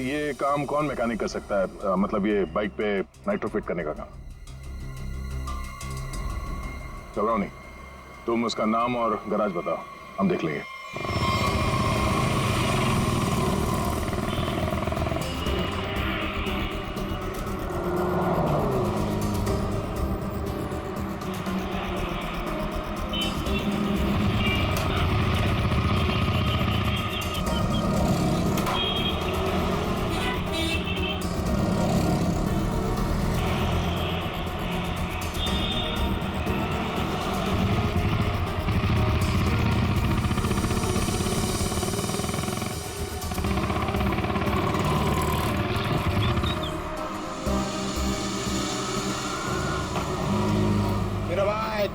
ये काम कौन मैकेनिक कर सकता है? मतलब ये बाइक पे नाइट्रो फिट करने का काम। घबराओ नहीं, तुम उसका नाम और गराज बताओ, हम देख लेंगे।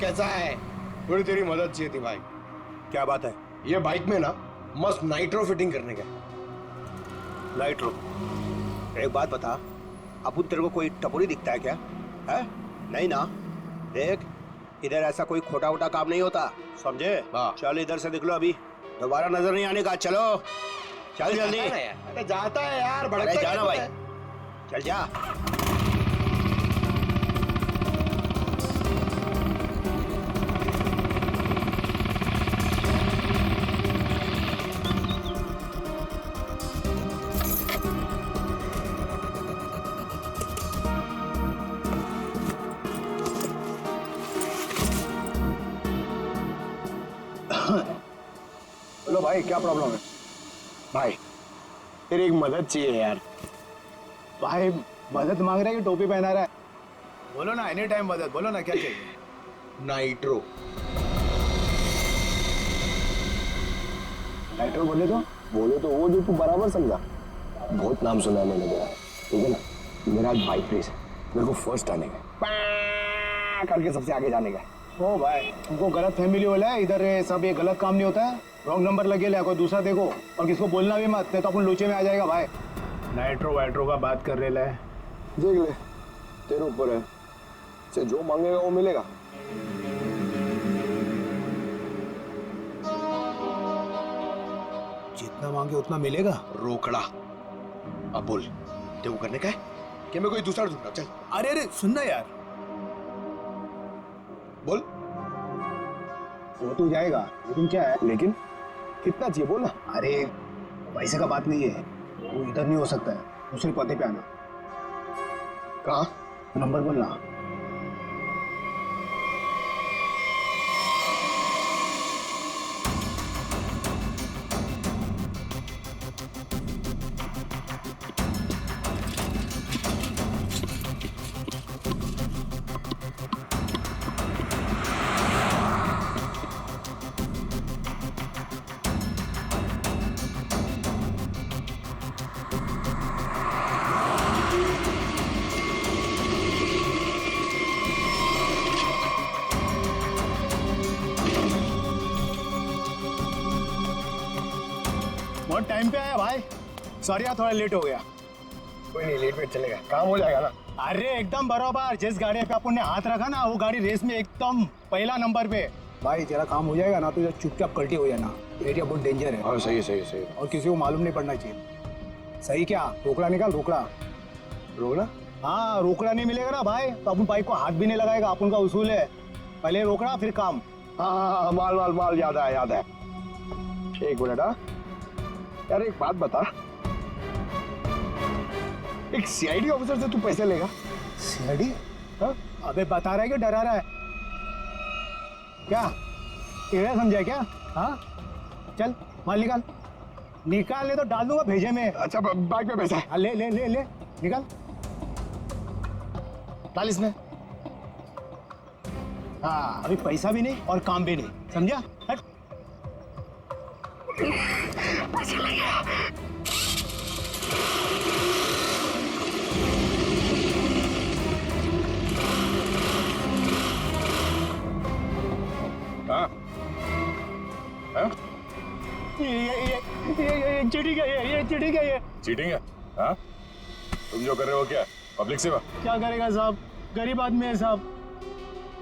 कैसा है? थोड़ी तेरी मदद चाहिए थी भाई। क्या बात है? ये बाइक में ना मस्त नाइट्रो फिटिंग करने का। नाइट्रो? एक बात बता, अपुन तेरे को कोई टपोरी दिखता है क्या? है? नहीं ना? देख, इधर ऐसा कोई खोटा वोटा काम नहीं होता, समझे? चल इधर से निकलो, अभी दोबारा नजर नहीं आने का। चलो चल जल्दी। अरे जाता है यार, भड़कता जाना भाई, चल जा। बोलो भाई, क्या प्रॉब्लम है? भाई तेरी एक मदद चाहिए यार। भाई मदद मांग रहा है कि टोपी पहना रहा है? बोलो ना, एनी टाइम मदद, बोलो ना क्या चाहिए। नाइट्रो। नाइट्रो बोले तो वो जो तू बराबर समझा। बहुत नाम सुना है मैंने तेरा, ठीक है ना? मेरा आज बाइक रेस है, मेरे को फर्स्ट आने का, करके सबसे आगे जाने का। ओ भाई, तुमको गलत फैमिली वाला है इधर, सब ये गलत काम नहीं होता है। रॉन्ग नंबर लगे ले, कोई दूसरा देखो, और किसको बोलना भी मत, नहीं तो अपन लोचे में आ जाएगा भाई। नाइट्रो वाइट्रो का बात कर रहे है। देख ले, तेरे ऊपर है, से जो मांगेगा वो मिलेगा। जितना मांगे उतना मिलेगा। रोकड़ा। अब बोल, तेरे को करने का है कि मैं कोई दूसरा ढूंढूं? चल। अरे सुनना यार, बोल। वो तो जाएगा, लेकिन क्या है? लेकिन कितना चाहिए बोल ना। अरे पैसे का बात नहीं है, वो इधर नहीं हो सकता है, दूसरे पते पे आना। कहाँ? नंबर बोलना। बहुत टाइम पे आया भाई, सॉरी यार थोड़ा लेट हो गया। कोई नहीं, लेट वेट चलेगा, काम हो जाएगा ना। अरे एकदम बराबर, जिस गाड़ी पे अपन ने हाथ रखा ना वो गाड़ी रेस में एकदम पहला नंबर पे। भाई तेरा काम हो जाएगा ना, तो इधर चुपचाप कल्टी हो जाना, एरिया बहुत डेंजर है। हाँ सही सही सही। और किसी को मालूम नहीं पड़ना चाहिए। सही क्या? रोकड़ा निकाल, रोकड़ा। रोकड़ा? हाँ, रोकड़ा नहीं मिलेगा ना भाई तो अपन बाइक को हाथ भी नहीं लगाएगा, अपन का उसूल है, पहले रोकड़ा फिर काम। हाँ, माल माल माल, याद है याद है। एक मिनट। हाँ यार, एक बात बता, एक सीआईडी ऑफिसर से तू पैसे लेगा? सीआईडी? हाँ? अबे बता रहा है कि डरा रहा है क्या? तेरा समझा क्या? हाँ चल माल निकाल, निकाल ले तो डाल दूंगा भेजे में। अच्छा बाइक में पैसा है? हाँ ले ले ले ले निकाल, डाल इसमें। हाँ अभी पैसा भी नहीं और काम भी नहीं, समझा? हट। हाँ? हाँ? ये चीटिंग है, ये चीटिंग है, ये चीटिंग है? हाँ? तुम जो कर रहे हो क्या पब्लिक सेवा? क्या करेगा साहब, गरीब आदमी है साहब,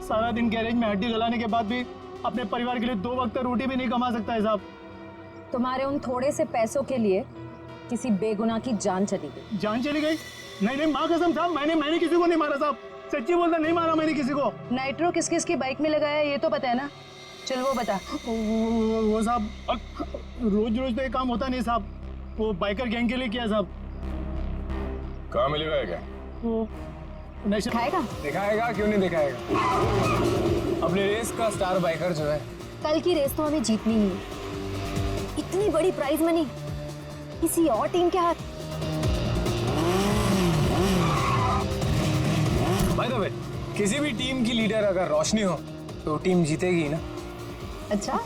सारा दिन गैरेज में हड्डी गलाने के बाद भी अपने परिवार के लिए 2 वक्त रोटी भी नहीं कमा सकता है साहब। तुम्हारे उन थोड़े से पैसों के लिए किसी बेगुनाह की जान चली गई। जान चली गई? नहीं नहीं माँ कसम साहब, मैंने किसी को नहीं मारा साहब, सच्ची बोलता, नहीं मारा मैंने किसी को। नाइट्रो किस किस की बाइक में लगाया ये तो पता है ना? चल वो बता। वो साहब रोज रोज तो ये काम होता नहीं साहब, वो बाइकर गैंग के लिए किया साहब। कहाँ मिलेगा ये क्या? वो नेशनल खाएगा? दिखाएगा, क्यों नहीं दिखाएगा। अपने रेस का स्टार बाइकर जो है। कल की रेस तो हमें जीतनी ही है। इतनी बड़ी प्राइज मनी किसी और टीम के हाथ। बाय द वे, किसी भी टीम की लीडर अगर रोशनी हो तो टीम जीतेगी ना। अच्छा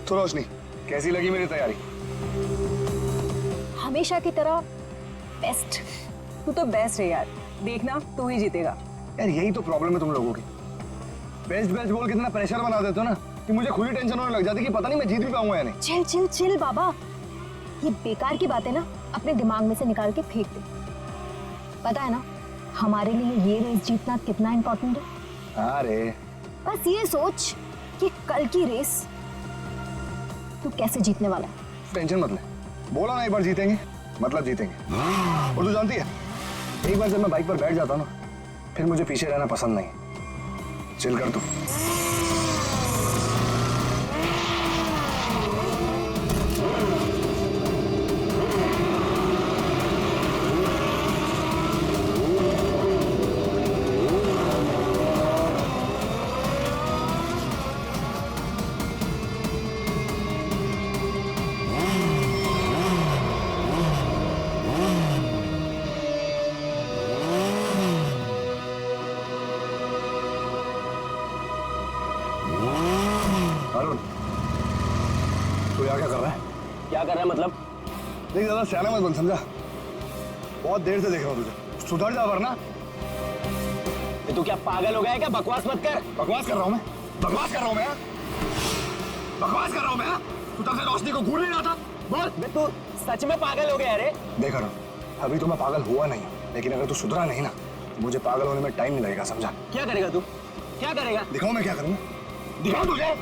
तो रोशनी, कैसी लगी मेरी तैयारी? हमेशा की तरह बेस्ट। तू तो बेस्ट है यार, देखना तू ही जीतेगा। यार यही तो प्रॉब्लम है तुम लोगों की, बेस्ट बेस्ट बोल के इतना प्रेशर बना देते हो ना कि मुझे खुद ही टेंशन होने लग जाती है कि पता नहीं मैं जीत भी पाऊंगा या नहीं। चिल चिल चिल बाबा, ये बेकार की बातें ना अपने दिमाग में से निकाल के फेंक दे। पता है ना हमारे लिए ये रेस जीतना कितना इम्पोर्टेंट है। अरे बस ये सोच कि कल की रेस तू कैसे जीतने वाला है। टेंशन मत ले, बोला ना एक बार जीतेंगे मतलब जीतेंगे। और तू जानती है, एक बार जब मैं बाइक पर बैठ जाता हूं ना, फिर मुझे पीछे रहना पसंद नहीं। चिल कर तू। अरुण, तू यहाँ क्या कर रहा है? क्या कर रहा है मतलब? देख ज्यादा सियाना मत बन, समझा? बहुत देर से देख रहा हूँ तुझे, सुधर जा वरना। तू क्या पागल हो गया है क्या? बकवास मत कर। बकवास कर रहा हूँ मैं, बकवास कर रहा हूँ मैं, बकवास कर रहा हूँ मैं। तू तब से रोशनी को घूर नहीं रहा था, बोल। तू सच में पागल हो गया है रे? देख अरुण, अभी तो मैं पागल हुआ नहीं, लेकिन अगर तू सुधरा नहीं ना, मुझे पागल होने में टाइम नहीं लगेगा, समझा? क्या करेगा तू? क्या करेगा? दिखाओ मैं क्या करूँगा, दिखाओ तुझे।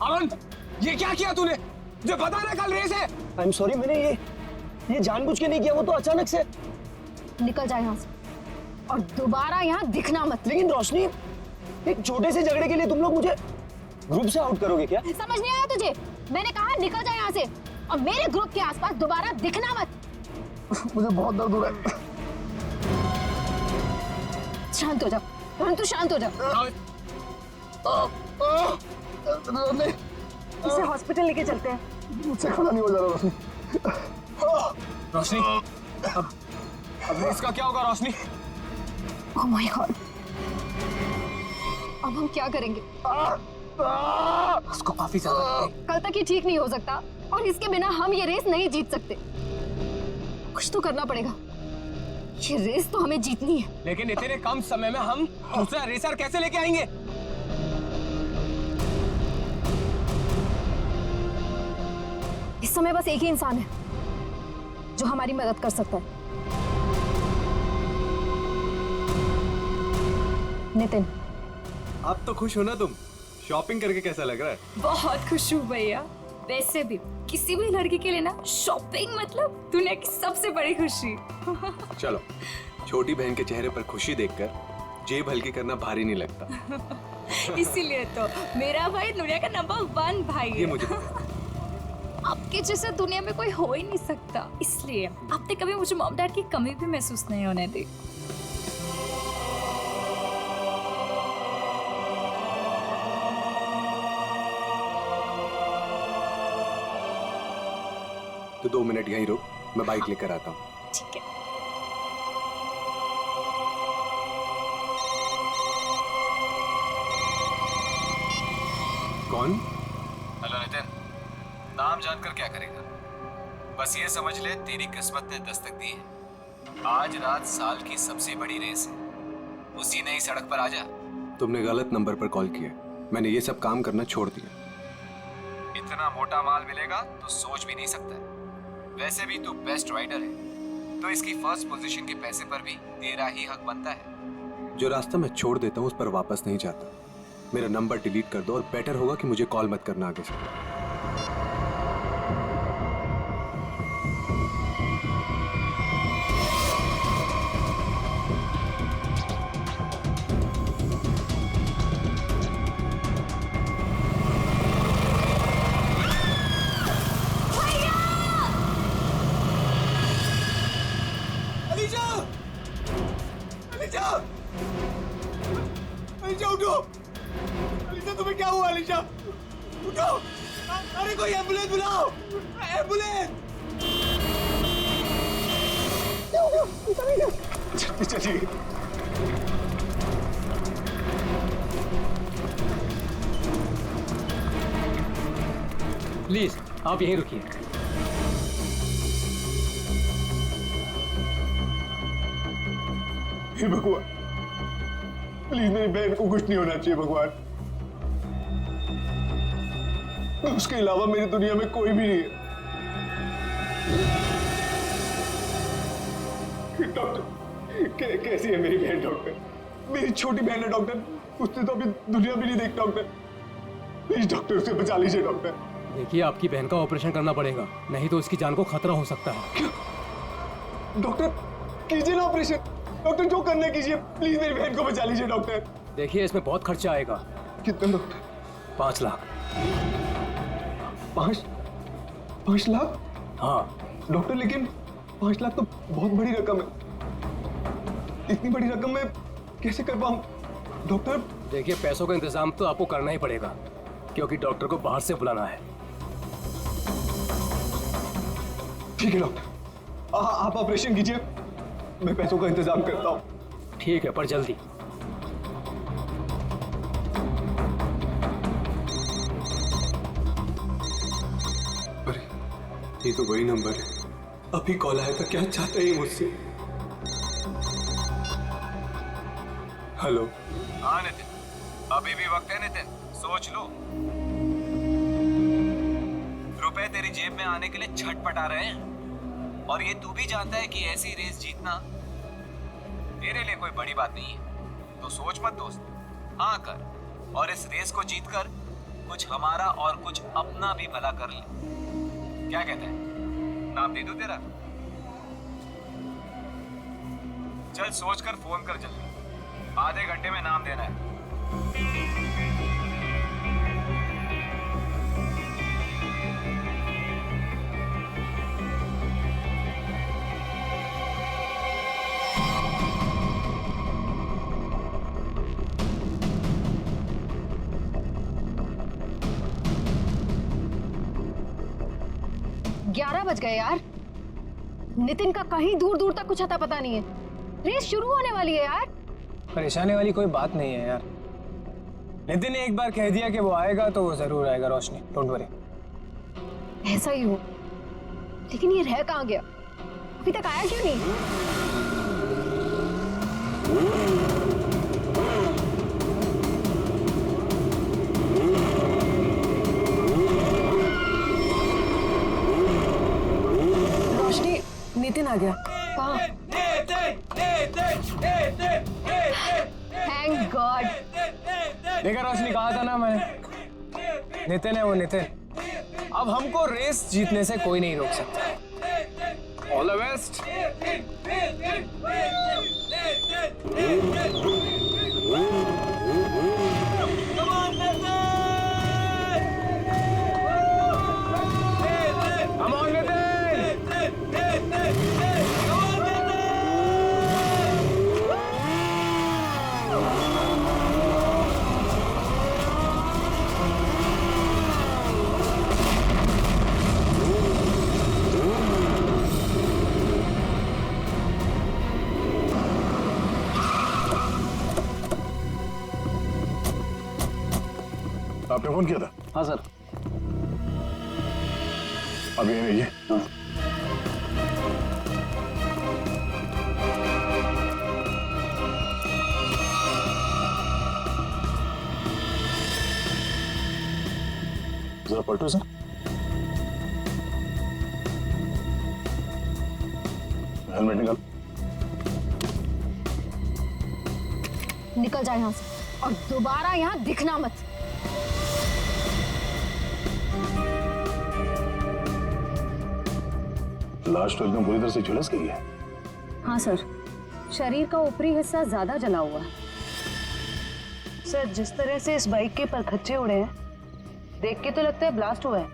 अरुण, ये क्या किया तूने? जो पता ना कल रेस है। आई एम सॉरी, मैंने ये जानबूझ के नहीं किया, वो तो अचानक से। निकल जाए यहाँ से और दोबारा यहाँ दिखना मत। लेकिन रोशनी, एक छोटे से झगड़े के लिए तुम लोग मुझे ग्रुप से आउट करोगे क्या? समझ नहीं आया तुझे? मैंने कहा निकल जाए यहाँ से और मेरे ग्रुप के आसपास दोबारा दिखना मत। मुझे बहुत दर्द हो रहा है। शांत हो जा, तू शांत हो जा। इसे हॉस्पिटल लेके चलते हैं। मुझसे खड़ा नहीं हो जा रहा रोशनी। रोशनी, अब रेस का क्या होगा रोशनी? ओह माय गॉड, अब हम क्या करेंगे? उसको काफी ज्यादा कल तक ही ठीक नहीं हो सकता और इसके बिना हम ये रेस नहीं जीत सकते। कुछ तो करना पड़ेगा, ये रेस तो हमें जीतनी है। लेकिन इतने कम समय में हम दूसरा रेसर कैसे लेके आएंगे? इस समय बस एक ही इंसान है जो हमारी मदद कर सकता है, नितिन। अब तो खुश हो ना तुम? शॉपिंग करके कैसा लग रहा है? बहुत खुश हूँ भैया। वैसे भी किसी भी लड़की के लिए ना शॉपिंग मतलब दुनिया की सबसे बड़ी खुशी। चलो, छोटी बहन के चेहरे पर खुशी देखकर जेब हल्की करना भारी नहीं लगता। इसीलिए तो मेरा भाई दुनिया का नंबर 1 भाई ये है। मुझे आपके जैसा दुनिया में कोई हो ही नहीं सकता, इसलिए आपने कभी मुझे मॉम डैड की कमी भी महसूस नहीं होने दी। तो 2 मिनट यहीं रुक, मैं बाइक लेकर आता हूँ। ठीक है। कौन? हेलो नितिन, नाम जानकर क्या करेगा? बस ये समझ ले तेरी किस्मत ने दस्तक दी है। आज रात साल की सबसे बड़ी रेस है, उसी नई सड़क पर आजा, तुमने गलत नंबर पर कॉल किया। मैंने ये सब काम करना छोड़ दिया। इतना मोटा माल मिलेगा तो सोच भी नहीं सकता है। वैसे भी तू बेस्ट राइडर है, तो इसकी फर्स्ट पोजीशन के पैसे पर भी तेरा ही हक बनता है। जो रास्ता मैं छोड़ देता हूँ उस पर वापस नहीं जाता। मेरा नंबर डिलीट कर दो और बेटर होगा कि मुझे कॉल मत करना आगे से। अलीशा उठो। अलीशा तुम्हें क्या हुआ? अलीशा उठो। अरे कोई एम्बुलेंस बुलाओ। एम्बुलेंस। चलिए। प्लीज आप यहीं रुकिए। हे भगवान, प्लीज मेरी बहन को कुछ नहीं होना चाहिए भगवान। उसके अलावा मेरी दुनिया में कोई भी नहीं है। डॉक्टर, कैसी है मेरी बहन? डॉक्टर, मेरी छोटी बहन है डॉक्टर। उसने तो अभी दुनिया भी नहीं देखी डॉक्टर। प्लीज डॉक्टर, उसे बचा लीजिए डॉक्टर। देखिए, आपकी बहन का ऑपरेशन करना पड़ेगा, नहीं तो उसकी जान को खतरा हो सकता है। डॉक्टर, कीजिए ना ऑपरेशन। डॉक्टर, जो करना है कीजिए। प्लीज मेरी बहन को बचा लीजिए डॉक्टर। देखिए, इसमें बहुत खर्चा आएगा। कितना डॉक्टर? 5 लाख। 5 लाख? हाँ डॉक्टर, लेकिन 5 लाख तो बहुत बड़ी रकम है। इतनी बड़ी रकम मैं कैसे कर पाऊं डॉक्टर? देखिए, पैसों का इंतजाम तो आपको करना ही पड़ेगा, क्योंकि डॉक्टर को बाहर से बुलाना है। ठीक है डॉक्टर, आप ऑपरेशन कीजिए, मैं पैसों का इंतजाम करता हूँ। ठीक है, पर जल्दी। अरे ये तो वही नंबर है। अभी कॉल आया था। क्या चाहता है ये मुझसे? हेलो। हाँ नितिन, अभी भी वक्त है नितिन, सोच लो। रुपए तेरी जेब में आने के लिए छटपटा रहे हैं, और ये तू भी जानता है कि ऐसी रेस जीतना तेरे लिए कोई बड़ी बात नहीं है। तो सोच मत दोस्त, हाँ कर, और इस रेस को जीतकर कुछ हमारा और कुछ अपना भी भला कर ले। क्या कहते हैं? नाम दे दूं तेरा? चल सोचकर फोन कर जल्दी, आधे घंटे में नाम देना है। बज गए यार। नितिन का कहीं दूर दूर तक कुछ अता पता नहीं है। रेस शुरू होने वाली है यार। परेशानी वाली कोई बात नहीं है यार। नितिन ने एक बार कह दिया कि वो आएगा तो वो जरूर आएगा रोशनी, डोंट वरी। ऐसा ही हो, लेकिन ये रह कहाँ गया? अभी तक आया क्यों नहीं? रोशनी, नितिन आ गया। कहाँ? Thank God. देखा रोशनी, कहा था ना मैंने, नितिन है वो, नितिन। अब हमको रेस जीतने से कोई नहीं रोक सकता। All the best. Come on, Nitin! आपने फोन किया था? हाँ सर। अभी ये नहीं है। जरा पलटो सर। हेलमेट निकाल। निकल जाए यहाँ से और दोबारा यहाँ दिखना मत। लाश तो एकदम बुरी तरह से झुलस गई है। हाँ सर, शरीर का ऊपरी हिस्सा ज्यादा जला हुआ है। सर, जिस तरह से इस बाइक के परखच्चे उड़े हैं, देख के तो लगता है ब्लास्ट हुआ है।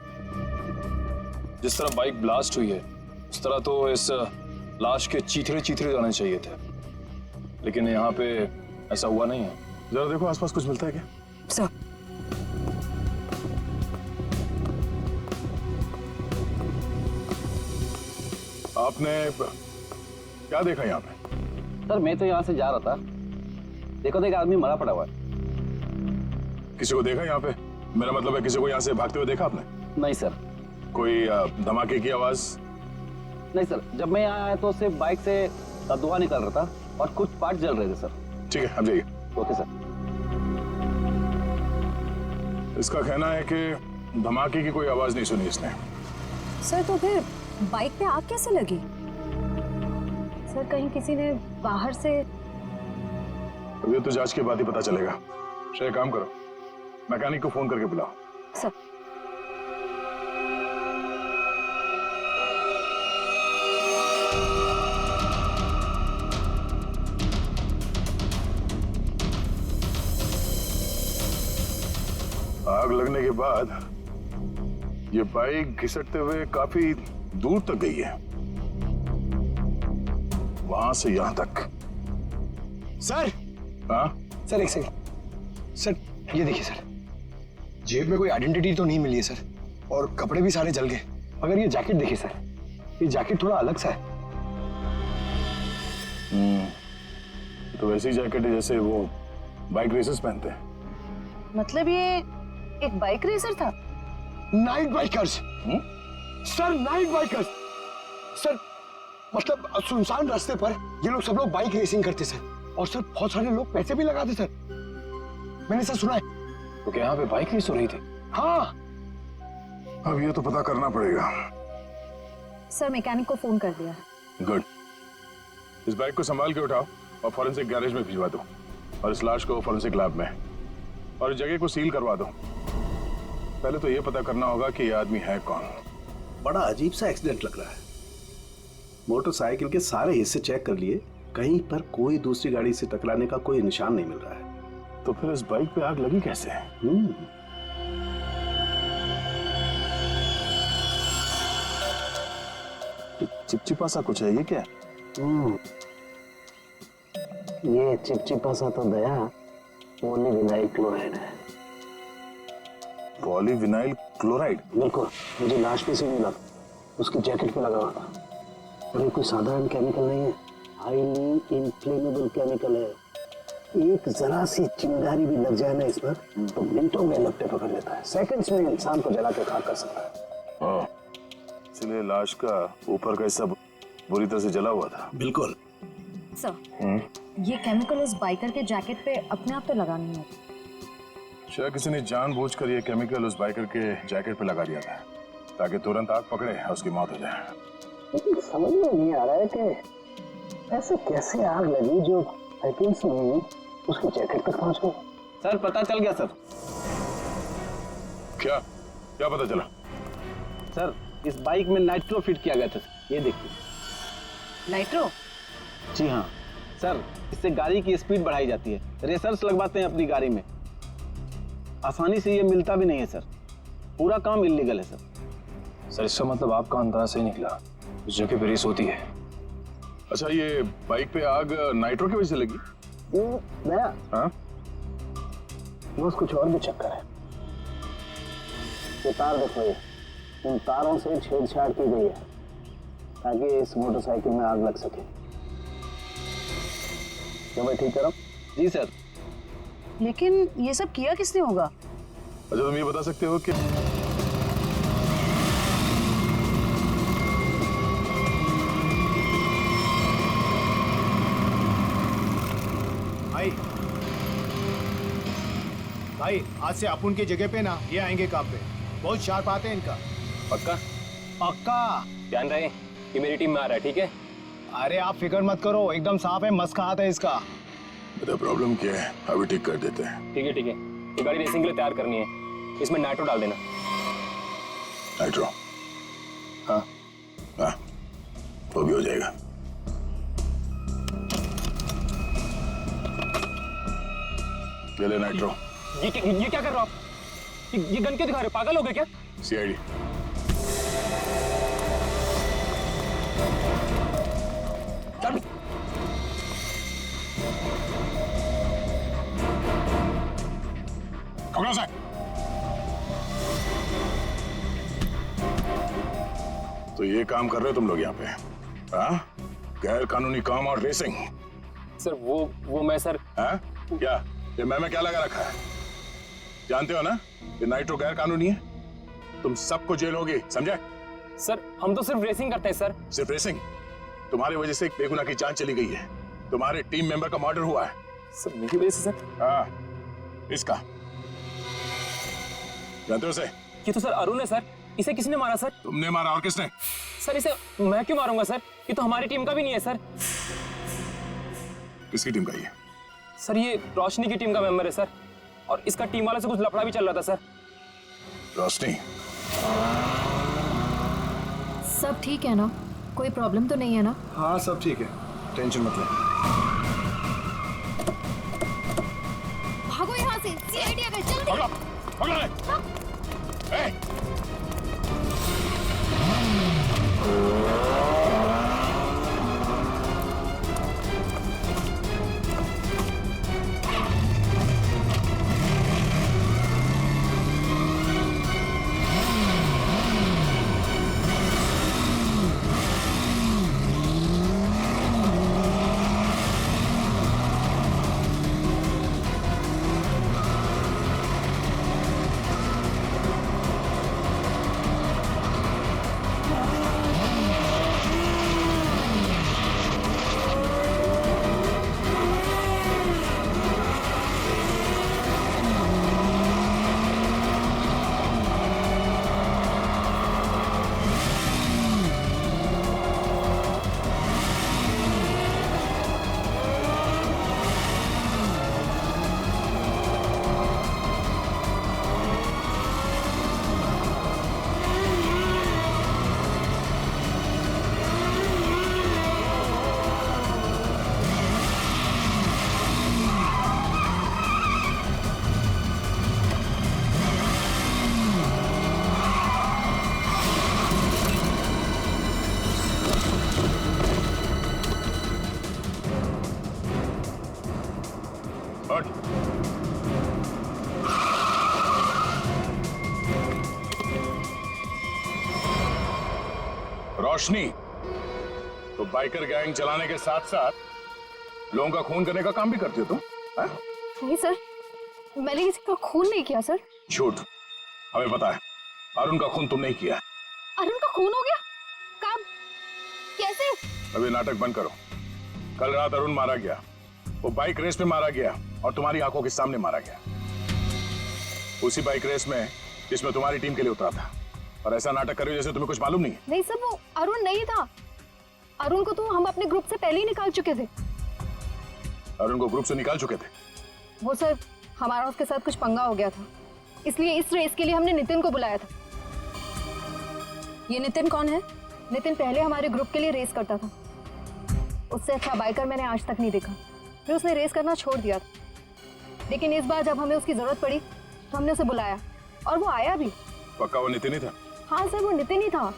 जिस तरह बाइक ब्लास्ट हुई है उस तरह तो इस लाश के चीथड़े चीथड़े जाने चाहिए थे, लेकिन यहाँ पे ऐसा हुआ नहीं है। जरा देखो आसपास कुछ मिलता है क्या? सर, आपने क्या देखा यहाँ पे? सर मैं तो यहाँ से जा रहा था, देखो तो एक आदमी मरा पड़ा हुआ है। किसी को देखा यहाँ पे? मेरा मतलब है किसी को यहाँ से भागते हुए देखा आपने? नहीं सर। कोई धमाके की आवाज? नहीं सर, जब मैं यहाँ आया तो सिर्फ बाइक से धुआं निकल रहा था और कुछ पार्ट जल रहे थे सर। ठीक है, अब जाइए। Okay sir. इसका कहना है कि धमाके की कोई आवाज नहीं सुनी इसने। सर तो फिर बाइक पे आग कैसे लगी? सर कहीं किसी ने बाहर से? अभी तो जांच के बाद ही पता चलेगा। शायद काम करो, मैकेनिक को फोन करके बुलाओ। सर आग लगने के बाद ये बाइक घिसटते हुए काफी दूर तक गई है, वहां से यहां तक। सर। हाँ सर एक सेकंड। सर ये देखिए सर, जेब में कोई आइडेंटिटी तो नहीं मिली है सर, और कपड़े भी सारे जल गए। मगर ये जैकेट देखिए सर, ये जैकेट थोड़ा अलग सा है। तो वैसी जैकेट है जैसे वो बाइक रेसर्स पहनते हैं। मतलब ये एक बाइक रेसर था? Night bikers sir, night bikers sir. मतलब सुनसान रास्ते पर ये लोग सब लोग बाइक रेसिंग करते सर, और सर बहुत सारे लोग पैसे भी लगाते सर, मैंने सर सुना है। तो क्या यहाँ पे बाइक रेस हो रही थी? हाँ। अब ये तो पता करना पड़ेगा। सर मैकेनिक को फोन कर दिया। गुड। इस बाइक को संभाल के उठाओ और फॉरेंसिक गैरेज में भिजवा दो, और इस लाश को फॉरेंसिक लैब में, और इस जगह को सील करवा दो। पहले तो ये पता करना होगा कि ये आदमी है कौन। बड़ा अजीब सा एक्सीडेंट लग रहा है। मोटरसाइकिल के सारे हिस्से चेक कर लिए, कहीं पर कोई दूसरी गाड़ी से टकराने का कोई निशान नहीं मिल रहा है। तो फिर इस बाइक पे आग लगी कैसे? चिपचिपा सा कुछ है, ये क्या? ये चिपचिपा सा तो दया पॉलीविनाइल क्लोराइड है। Polyvinyl chloride? बिल्कुल, मुझे लाश पे से मिला, उसकी जैकेट पे लगा हुआ था। और ये कोई साधारण केमिकल नहीं है, हाईली इन्फ्लेमेबल केमिकल है। एक जरा सी चिंगारी भी लग जाए ना इस पर तो मिनटों में लपटे पकड़ लेता है, सेकंड्स में इंसान को जला के खाक कर सकता है। इसलिए लाश का ऊपर का हिस्सा बुरी तरह से जला हुआ था। बिल्कुल सर, ये केमिकल उस बाइकर के जैकेट पे अपने आप तो लगा नहीं होता। शायद किसी ने जानबूझकर ये केमिकल उस बाइकर के जैकेट पे लगा दिया था ताकि तुरंत आग पकड़े और उसकी मौत हो जाए। लेकिन समझ में नहीं आ रहा है कि ऐसे कैसे आग लगी जो सेकंड्स में उसकी जैकेट तक पहुंच गई। सर पता चल गया सर। क्या क्या पता चला? सर इस बाइक में नाइट्रो फिट किया गया था, ये देखिए। नाइट्रो? जी हाँ सर, इससे गाड़ी की स्पीड बढ़ाई जाती है। रेसर्स लगवाते हैं अपनी गाड़ी में, आसानी से ये मिलता भी नहीं है सर, पूरा काम इल्लीगल है सर। सर इसका मतलब आपका अंदाजा सही निकला, उस जगह पे रेस होती है। अच्छा, ये बाइक पे आग नाइट्रो की वजह से लगी? नया? हाँ, बस कुछ और भी चक्कर है। ये तार देखो, ये इन तारों से छेड़छाड़ की गई है ताकि इस मोटरसाइकिल में आग लग सके। क्या मैं ठीक करूं? जी सर। लेकिन ये सब किया किसने होगा? अच्छा तुम ये बता सकते हो कि भाई आज से अपुन की जगह पे ना ये आएंगे काम पे। बहुत शार्प आते हैं इनका। पक्का? पक्का। ध्यान रहे कि मेरी टीम में आ रहा है, ठीक है? अरे आप फिक्र मत करो, एकदम साफ है, मस्त हाथ है इसका। बेटा प्रॉब्लम क्या है, अभी ठीक कर देते हैं। ठीक है ठीक है, ये गाड़ी रेसिंग के लिए तैयार करनी है, इसमें नाइट्रो डाल देना। नाइट्रो? हाँ हाँ, वो भी हो जाएगा। ले ले नाइट्रो। ये क्या कर रहे हो आप? ये गन क्यों दिखा रहे हो? पागल हो गए क्या? सीआईडी। तो ये काम कर रहे हो तुम लोग यहाँ पे? हाँ? गैर कानूनी काम और रेसिंग। सर वो मैं सर। हाँ? क्या ये मैं क्या लगा रखा है? जानते हो ना ये नाइट्रो गैर कानूनी है, तुम सबको जेल होगी, समझे? सर हम तो सिर्फ रेसिंग करते हैं सर। सिर्फ रेसिंग? तुम्हारी वजह से एक बेगुनाह की जान चली गई है, तुम्हारे टीम मेंबर का मर्डर हुआ है। सर मेरी वजह से सर? हाँ, इसका जानते हो उसे? ये तो सर अरुण है सर, इसे किसने मारा सर? तुमने मारा, और किसने? सर इसे मैं क्यों मारूंगा सर, ये तो हमारी टीम का भी नहीं है सर। किसकी टीम का ये? सर ये रोशनी की टीम का मेंबर है सर, और इसका टीम वाले से कुछ लफड़ा भी चल रहा था सर। रोशनी? सब ठीक है ना? कोई प्रॉब्लम तो नहीं है ना? हाँ सब ठीक है, टेंशन मत ले। भागो यहाँ से, सीआईडी आ गई, जल्दी। पकड़ो, पकड़ो ले। ए! रोशनी, तो बाइकर गैंग चलाने के साथ साथ लोगों का खून करने का काम भी करती हो तुम? नहीं सर, मैंने किसी का खून नहीं किया सर। झूठ, हमें पता है अरुण का खून तुम नहीं किया। अरुण का खून हो गया? कब? कैसे? अभी नाटक बंद करो। कल रात अरुण मारा गया, वो बाइक रेस में मारा गया और तुम्हारी आंखों के सामने मारा गया, उसी बाइक रेस में जिसमें तुम्हारी टीम के लिए उतरा था। और ऐसा नाटक कर रहे हो जैसे तुम्हें कुछ मालूम नहीं है। नहीं सर, वो अरुण नहीं था। अरुण को तो हम अपने ग्रुप से पहले ही निकाल चुके थे। अरुण को ग्रुप से निकाल चुके थे? वो सर हमारा उसके साथ कुछ पंगा हो गया था, इसलिए इस रेस के लिए हमने नितिन को बुलाया था। ये नितिन कौन है? नितिन पहले हमारे ग्रुप के लिए रेस करता था, उससे अच्छा बाइकर मैंने आज तक नहीं देखा। फिर उसने रेस करना छोड़ दिया था, लेकिन इस बार जब हमें उसकी जरूरत पड़ी तो हमने उसे बुलाया और वो आया भी। पक्का वो नितिन ही था? हाँ सर, वो नितिन ही था।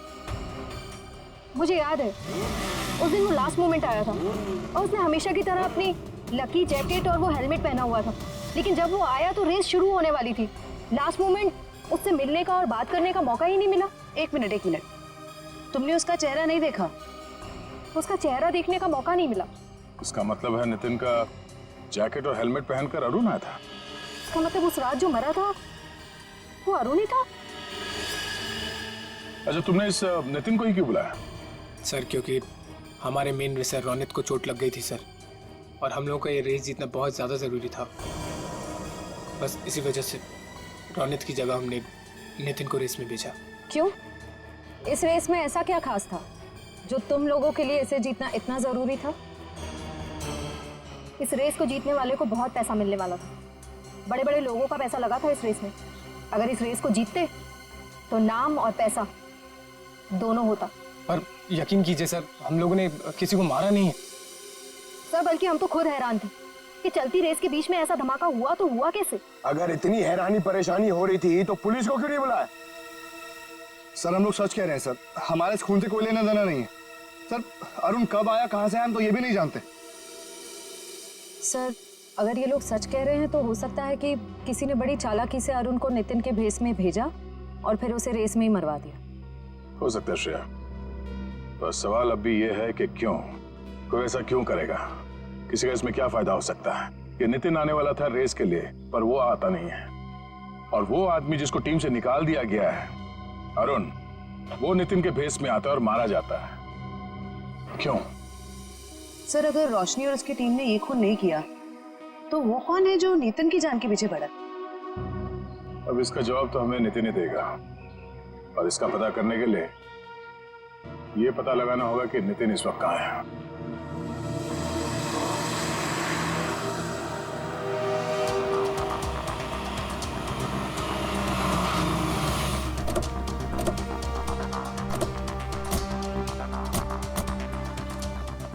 मुझे याद है उस दिन वो लास्ट मोमेंट आया था और उसने हमेशा की तरह अपनी लकी जैकेट और वो हेलमेट पहना हुआ था, लेकिन जब वो आया तो रेस शुरू होने वाली थी। लास्ट मोमेंट उससे मिलने का और बात करने का मौका ही नहीं मिला। एक मिनट, तुमने उसका चेहरा नहीं देखा? उसका चेहरा देखने का मौका नहीं मिला। उसका मतलब है नितिन का जैकेट और हेलमेट पहनकर अरुण आया था? इसका मतलब उस रात जो मरा था वो अरुण ही था। अच्छा, तुमने इस नितिन को ही क्यों बुलाया? सर क्योंकि हमारे मेन रेसर रोनित को चोट लग गई थी सर, और हम लोगों का ये रेस जीतना बहुत ज़्यादा ज़रूरी था। बस इसी वजह से रोनित की जगह हमने नितिन को रेस में भेजा। क्यों? इस रेस में ऐसा क्या खास था जो तुम लोगों के लिए इसे जीतना इतना जरूरी था? इस रेस को जीतने वाले को बहुत पैसा मिलने वाला था। बड़े बड़े लोगों का पैसा लगा था इस रेस में। अगर इस रेस को जीतते तो नाम और पैसा दोनों होता। पर यकीन कीजिए सर, हम लोगों ने किसी को मारा नहीं है सर, बल्कि हम तो खुद हैरान थे कि चलती रेस के बीच में ऐसा धमाका हुआ तो हुआ कैसे? अगर इतनी हैरानी परेशानी हो रही थी तो पुलिस को क्यों नहीं बुलाया? सर हम लोग सच कह रहे हैं सर, हमारे इस खून से कोई लेना देना नहीं है सर। अरुण कब आया, कहां से आया, हम तो ये भी नहीं जानते। सर अगर ये लोग सच कह रहे हैं तो हो सकता है कि किसी ने बड़ी चालाकी से अरुण को नितिन के भेस में भेजा और फिर उसे रेस में ही मरवा दिया। हो सकता है श्रेया, तो सवाल अब भी ये है कि क्यों, कोई ऐसा क्यों करेगा? किसी का इसमें क्या फायदा हो सकता है कि नितिन आने वाला था रेस के लिए पर वो आता नहीं है, और वो आदमी जिसको टीम से निकाल दिया गया है अरुण, वो नितिन के भेस में आता है और मारा जाता है। क्यों? सर अगर रोशनी और उसकी टीम ने ये खून नहीं किया तो वो कौन है जो नितिन की जान के पीछे पड़ा? अब इसका जवाब तो हमें नितिन ही देगा, और इसका पता करने के लिए ये पता लगाना होगा कि नितिन इस वक्त कहाँ है।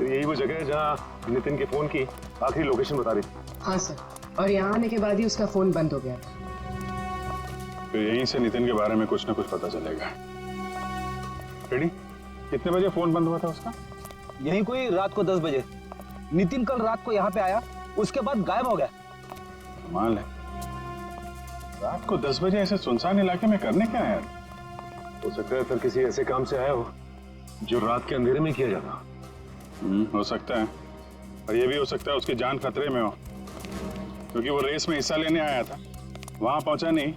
यही वो जगह है जहाँ नितिन के फोन की आखिरी लोकेशन बता रही थी। हाँ सर, और यहाँ आने के बाद ही उसका फोन बंद हो गया। तो यहीं से नितिन के बारे में कुछ ना कुछ पता चलेगा। रेडी? कितने बजे फोन बंद हुआ था उसका? यही कोई रात को 10 बजे। नितिन कल रात को यहाँ पे आया, उसके बाद गायब हो गया। कमाल है, रात को 10 बजे ऐसे सुनसान इलाके में करने क्या है? हो सकता है सर किसी ऐसे काम से आया हो जो रात के अंधेरे में किया जाता। हो सकता है, और ये भी हो सकता है उसकी जान खतरे में हो, क्योंकि वो रेस में हिस्सा लेने आया था, वहां पहुंचा नहीं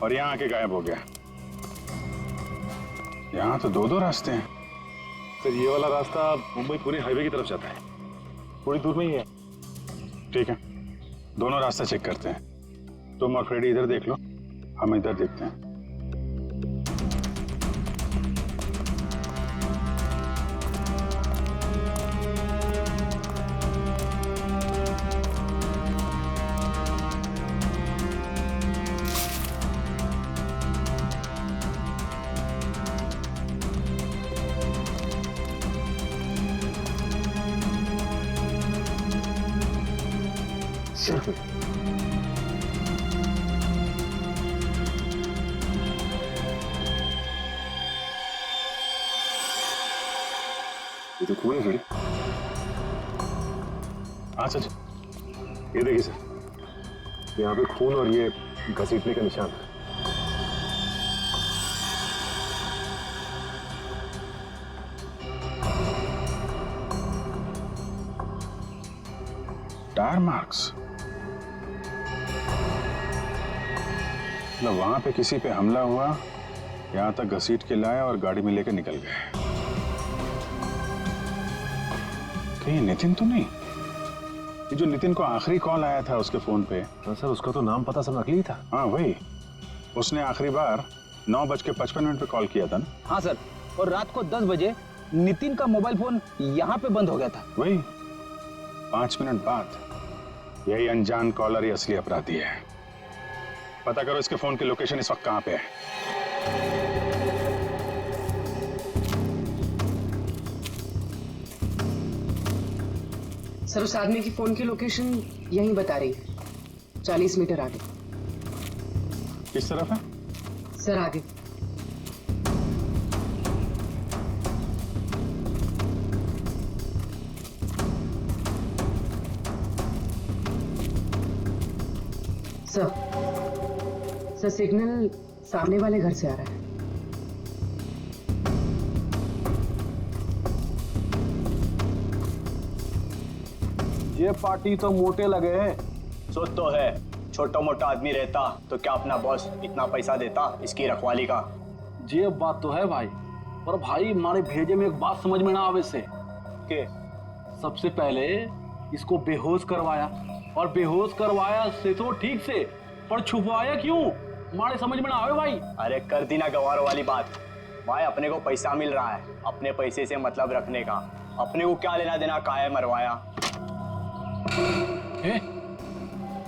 और यहाँ आके गायब हो गया। यहाँ तो 2 रास्ते हैं। सर ये वाला रास्ता मुंबई पुणे हाईवे की तरफ जाता है, थोड़ी दूर में ही है। ठीक है, दोनों रास्ता चेक करते हैं। तुम और फ्रेडी इधर देख लो, हम इधर देखते हैं। ये तो खून है सर। हाँ सच, ये देखिए सर, यहाँ पे खून और ये घसीटने का निशान है। टायर मार्क्स, मतलब वहां पे किसी पे हमला हुआ, यहाँ तक घसीट के लाए और गाड़ी में लेकर निकल गए। कहीं नितिन तो नहीं? ये जो नितिन को आखिरी कॉल आया था उसके फोन पे, तो सर उसका तो नाम पता सब नकली था। हाँ वही, उसने आखिरी बार 9:55 पे कॉल किया था ना? हाँ सर, और रात को 10 बजे नितिन का मोबाइल फोन यहाँ पे बंद हो गया था। वही 5 मिनट बाद। यही अनजान कॉलर ही असली अपराधी है। पता करो इसके फोन की लोकेशन इस वक्त कहाँ पे है। सर उस आदमी की फोन की लोकेशन यहीं बता रही है, 40 मीटर आगे। किस तरफ है? सर आगे। सर सिग्नल सामने वाले घर से आ रहा है। ये पार्टी तो मोटे लगे हैं। सोच तो है, छोटा मोटा आदमी रहता तो क्या अपना बॉस इतना पैसा देता इसकी रखवाली का? ये बात तो है भाई, पर भाई हमारे भेजे में एक बात समझ में ना आवे से के सबसे पहले इसको बेहोश करवाया, और बेहोश करवाया से तो ठीक से, पर छुपवाया क्यों? मारे समझ में ना आवे भाई। अरे कर दी ना गवार वाली बात भाई, अपने को पैसा मिल रहा है, अपने पैसे से मतलब रखने का, अपने को क्या लेना देना काहे मरवाया।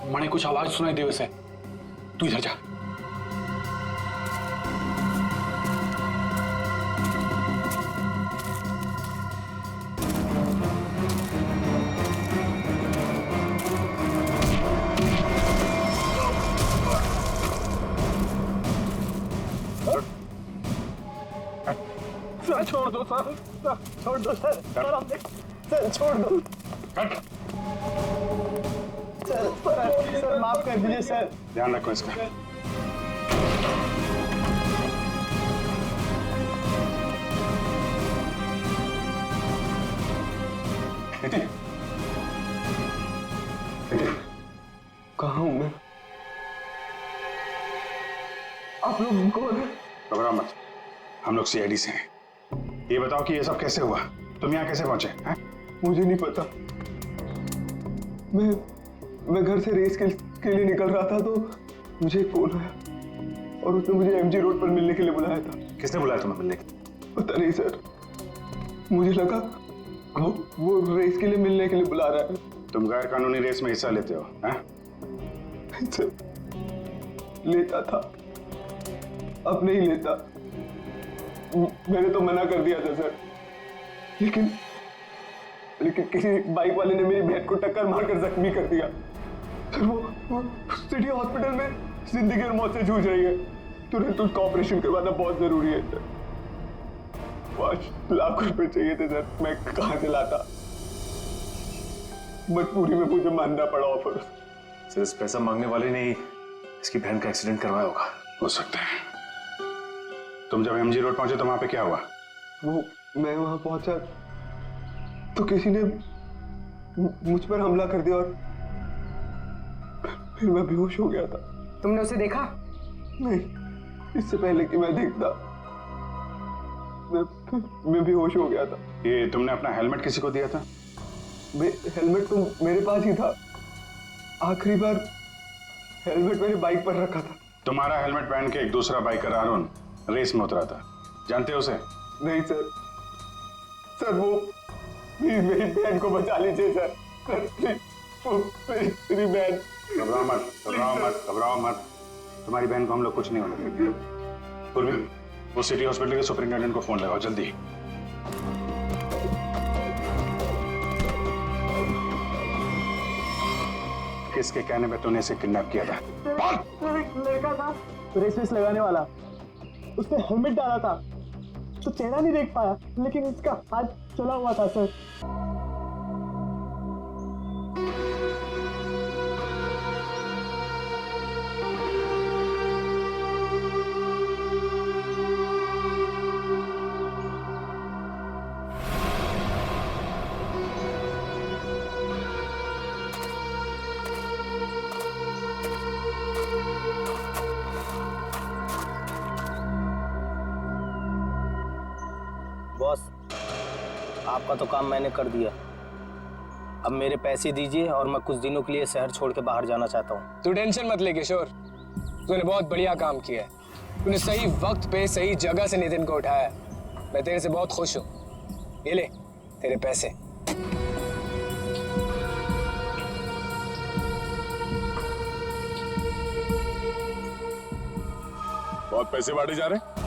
मैंने कुछ आवाज सुनाई दी वैसे, तू इधर जा। सर छोड़ दो सर, छोड़ दो सर, सर हमने सर छोड़ दो सर माफ कर दीजिए सर। ध्यान रखो इसका। कहाँ हूँ मैं? आप लोग कौन है? घबराओ मत, हम लोग सीआईडी से हैं। ये बताओ कि ये सब कैसे हुआ, तुम यहाँ कैसे पहुंचे हैं? मुझे नहीं पता, मैं घर से रेस के लिए निकल रहा था तो मुझे एक कॉल आया और उसने मुझे एमजी रोड पर मिलने के लिए बुलाया था। किसने बुलाया तुम्हें मिलने के लिए? पता नहीं सर, मुझे लगा वो रेस के लिए मिलने के लिए बुला रहा है। तुम गैर कानूनी रेस में हिस्सा लेते हो? सर लेता था, अब नहीं लेता। मैंने तो मना कर दिया था सर, लेकिन किसी बाइक वाले ने मेरी बहन को टक्कर मारकर जख्मी कर दिया। सर वो सिटी हॉस्पिटल में जिंदगी और मौत से जूझ रही है, तुरंत उसका ऑपरेशन करवाना बहुत जरूरी है सर। 5 लाख रुपए चाहिए थे सर, मैं कहाँ से लाता? मजबूरी में मुझे मानना पड़ा ऑफर। सर इस पैसा मांगने वाले ने इसकी बहन का एक्सीडेंट करवाया होगा। हो सकता है। तुम जब एमजी रोड पहुंचे तो वहां पे क्या हुआ? वो मैं वहां पहुंचा तो किसी ने मुझ पर हमला कर दिया और फिर मैं बेहोश हो गया था। तुमने उसे देखा? नहीं, इससे पहले कि मैं देखता मैं बेहोश हो गया था। ये तुमने अपना हेलमेट किसी को दिया था? हेलमेट तो मेरे पास ही था, आखिरी बार हेलमेट मैंने बाइक पर रखा था। तुम्हारा हेलमेट पहन के एक दूसरा बाइकर अरुण रेस में उतरा था, जानते हो उसे? नहीं सर, सर वो मेरी बहन को बचा लीजिए सर, मेरी बहन। घबराओ मत, घबराओ मत, घबराओ मत, तुम्हारी बहन को हम लोग कुछ नहीं होने देंगे। पूर्वी, वो सिटी हॉस्पिटल के सुपरिंटेंडेंट को फोन लगाओ जल्दी। किसके कहने पे तूने इसे किडनैप किया था? लड़का था रेस लगाने वाला, उसने हेलमेट डाला था तो चेहरा नहीं देख पाया, लेकिन इसका हाथ चला हुआ था सर। बॉस, आपका तो काम मैंने कर दिया, अब मेरे पैसे दीजिए और मैं कुछ दिनों के लिए शहर छोड़ के बाहर जाना चाहता हूँ। तू टेंशन मत ले किशोर, तूने बहुत बढ़िया काम किया है। तूने सही वक्त पे सही जगह से नितिन को उठाया, मैं तेरे से बहुत खुश हूँ। ये ले तेरे पैसे। बहुत पैसे बांटे जा रहे हैं।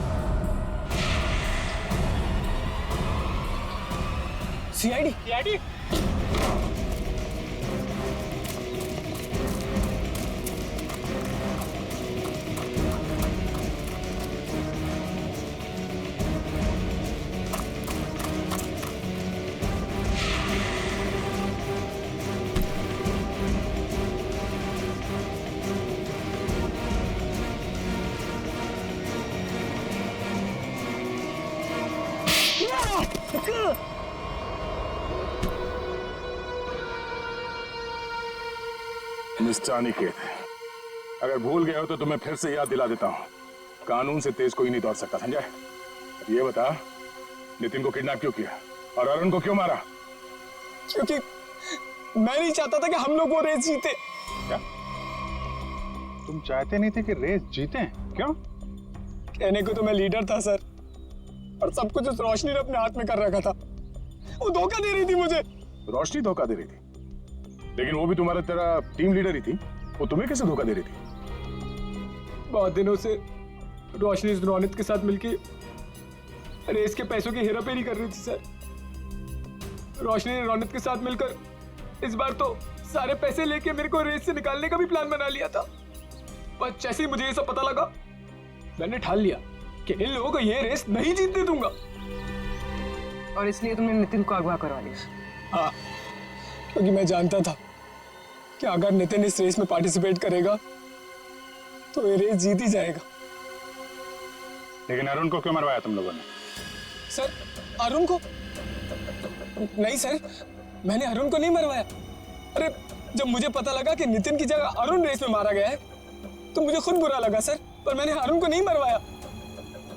सीआईडी मिस्टर अनिकेत, अगर भूल गए हो तो तुम्हें फिर से याद दिला देता हूँ, कानून से तेज कोई नहीं दौड़ सकता, समझा? अब ये बता, नितिन को किडनैप क्यों किया और अरुण को क्यों मारा? क्योंकि मैं नहीं चाहता था कि हम लोग वो रेस जीते। क्या? तुम चाहते नहीं थे कि रेस जीतें, क्यों? कहने को तो मैं लीडर था सर, और सब कुछ उस रोशनी ने अपने हाथ में कर रखा था। वो धोखा दे रही थी मुझे। रोशनी धोखा दे रही थी, लेकिन वो भी तुम्हारा तेरा टीम लीडर ही थी। वो तुम्हें कैसे धोखा दे रही थी? बहुत दिनों से रोशनी रोनित के साथ मिलके रेस के पैसों की हेराफेरी कर रही थी सर। रोशनी ने रोनित के साथ मिलकर इस बार तो सारे पैसे लेके मेरे को रेस से निकालने का भी प्लान बना लिया था। पर जैसे ही मुझे ये सब पता लगा, मैंने ठान लिया कि इन लोगों को ये रेस नहीं जीतने दूंगा। और इसलिए तुमने नितिन को अगवा करवा लिया? हाँ, क्योंकि मैं जानता था कि अगर नितिन इस रेस में पार्टिसिपेट करेगा तो ये रेस जीत ही जाएगा। लेकिन अरुण को क्यों मरवाया तुम लोगों ने? सर, अरुण को? नहीं सर, मैंने अरुण को नहीं मरवाया। अरे, जब मुझे पता लगा कि नितिन की जगह अरुण रेस में मारा गया है तो मुझे खुद बुरा लगा सर, पर मैंने अरुण को नहीं मरवाया।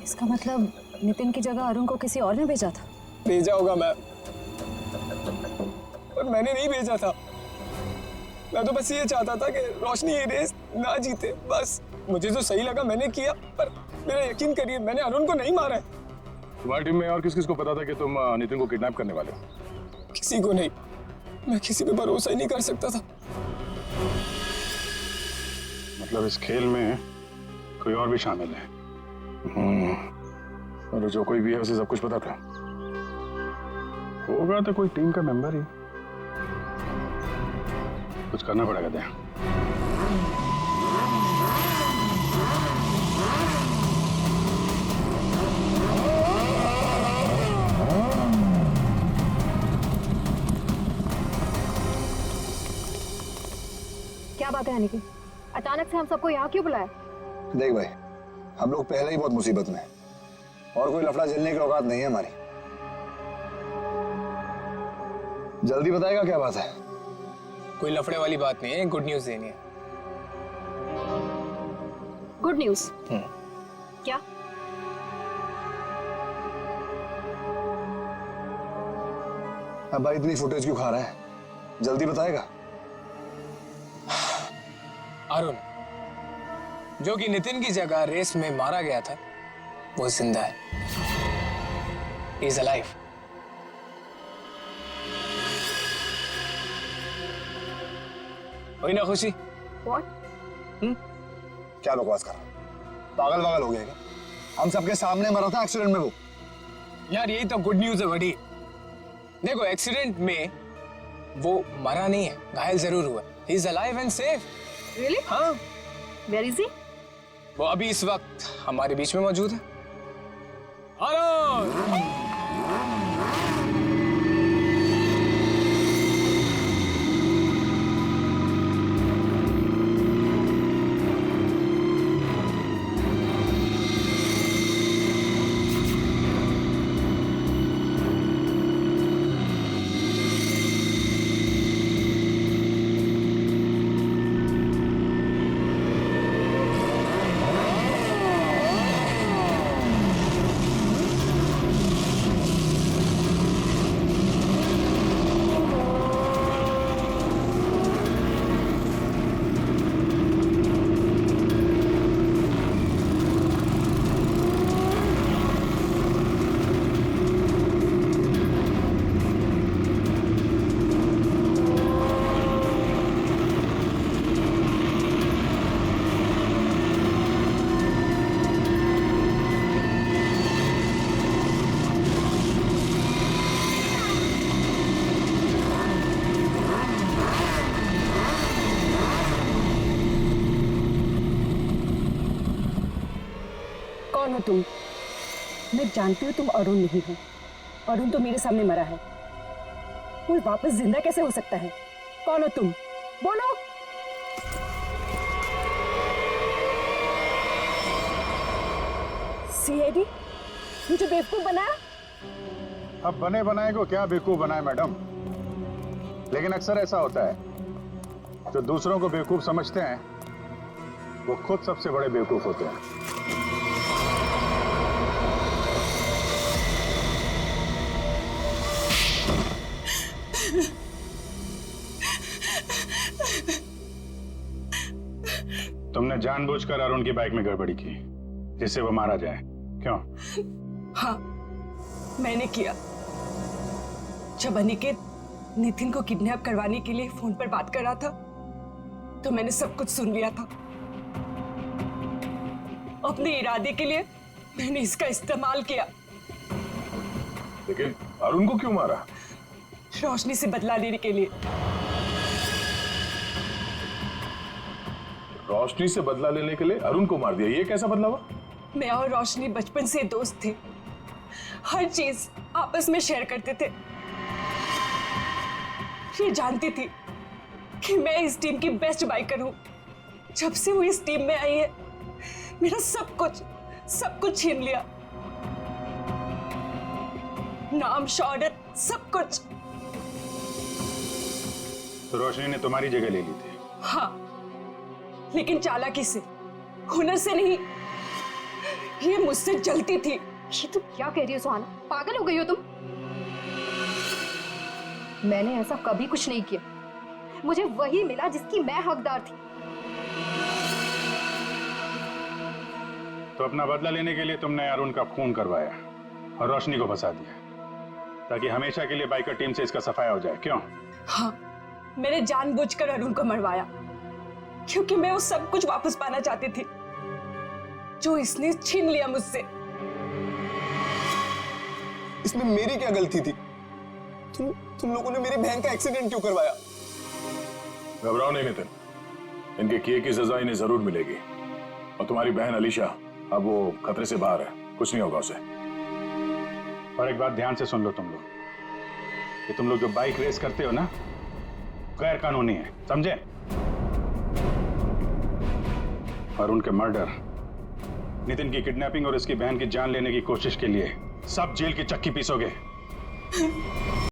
इसका मतलब नितिन की जगह अरुण को किसी और ने भेजा था? भेजा होगा मैम, पर मैंने नहीं भेजा था। मैं तो बस ये चाहता था कि रोशनी ये रेस ना जीते, बस। मुझे जो सही लगा मैंने किया, पर मेरा यकीन करिए मैंने अरुण को नहीं मारा है। तुम्हारी टीम में और किस किस को पता था कि तुम नितिन को किडनैप करने वाले हो? किसी को नहीं। मैं किसी पे भरोसा ही नहीं कर सकता था। मतलब इस खेल में कोई और भी शामिल है? और जो कोई भी है उसे सब कुछ पता था। होगा तो कोई टीम का मेंबर ही। कुछ करना पड़ेगा दे। क्या बात है यानी कि अचानक से हम सबको यहाँ क्यों बुलाया? देख भाई, हम लोग पहले ही बहुत मुसीबत में हैं और कोई लफड़ा झेलने की औकात नहीं है हमारी। जल्दी बताएगा क्या बात है? कोई लफड़े वाली बात नहीं है, गुड न्यूज देनी है। Good news? क्या? अब भाई इतनी फुटेज क्यों खा रहा है? जल्दी बताएगा। अरुण, जो कि नितिन की जगह रेस में मारा गया था, वो जिंदा है। He is alive. हुई ना खुशी? What? क्या बकवास कर रहा है? पागल वागल हो गया क्या? हम सबके सामने मरा था एक्सीडेंट में वो। यार यही तो गुड न्यूज है बड़ी। देखो, एक्सीडेंट में वो मरा नहीं है, घायल जरूर हुआ। He is alive and safe. Really? हाँ। Where is he? वो अभी इस वक्त हमारे बीच में मौजूद है। अरुण! कौन हो तुम? मैं जानती हूँ तुम अरुण नहीं हो। अरुण तो मेरे सामने मरा है, कोई वापस जिंदा कैसे हो सकता है? कौन हो तुम? बोलो। सीआईडी मुझे बेवकूफ बनाया? अब बने बनाए को क्या बेवकूफ बनाए मैडम? लेकिन अक्सर ऐसा होता है, जो दूसरों को बेवकूफ समझते हैं वो खुद सबसे बड़े बेवकूफ होते हैं। तुमने तुमने जानबूझकर अरुण की बाइक में गड़बड़ी की जिससे वो मारा जाए, क्यों? हाँ, मैंने किया। जब अनिकेत नितिन को किडनैप करवाने के लिए फोन पर बात कर रहा था तो मैंने सब कुछ सुन लिया था। अपने इरादे के लिए मैंने इसका इस्तेमाल किया। लेकिन अरुण को क्यों मारा? रोशनी से बदला लेने के लिए। रोशनी से बदला लेने के लिए अरुण को मार दिया, ये कैसा बदला हुआ? मैं और रोशनी बचपन से दोस्त थे, हर चीज आपस में शेयर करते थे। ये जानती थी कि मैं इस टीम की बेस्ट बाइकर हूं। जब से वो इस टीम में आई है मेरा सब कुछ छीन लिया, नाम, शौहरत, सब कुछ। तो रोशनी ने तुम्हारी जगह ले ली थी? हाँ, लेकिन चालाकी से, हुनर से नहीं। ये मुझसे जलती थी। ये तुम क्या कह रही हो सुहाना? पागल हो गई हो तुम? मैंने ऐसा कभी कुछ नहीं किया। मुझे वही मिला जिसकी मैं हकदार थी। तो अपना बदला लेने के लिए तुमने अरुण का खून करवाया और रोशनी को फंसा दिया ताकि हमेशा के लिए बाइकर टीम से इसका सफाया हो जाए, क्यों? हाँ, मैंने जानबूझकर अरुण को मरवाया क्योंकि मैं वो सब कुछ वापस पाना चाहती थी जो इसने छीन लिया मुझसे। इसमें मेरी क्या गलती थी? तुम लोगों ने मेरी बहन का एक्सीडेंट क्यों करवाया? घबराओ नहीं नितिन, इनके किए की सजा इन्हें जरूर मिलेगी। और तुम्हारी बहन अलीशा अब वो खतरे से बाहर है, कुछ नहीं होगा उसे। और एक बात ध्यान से सुन लो तुम लोग, कि तुम लोग जो बाइक रेस करते हो ना, गैर कानूनी है, समझे? और उनके मर्डर, नितिन की किडनैपिंग और इसकी बहन की जान लेने की कोशिश के लिए सब जेल की चक्की पीसोगे।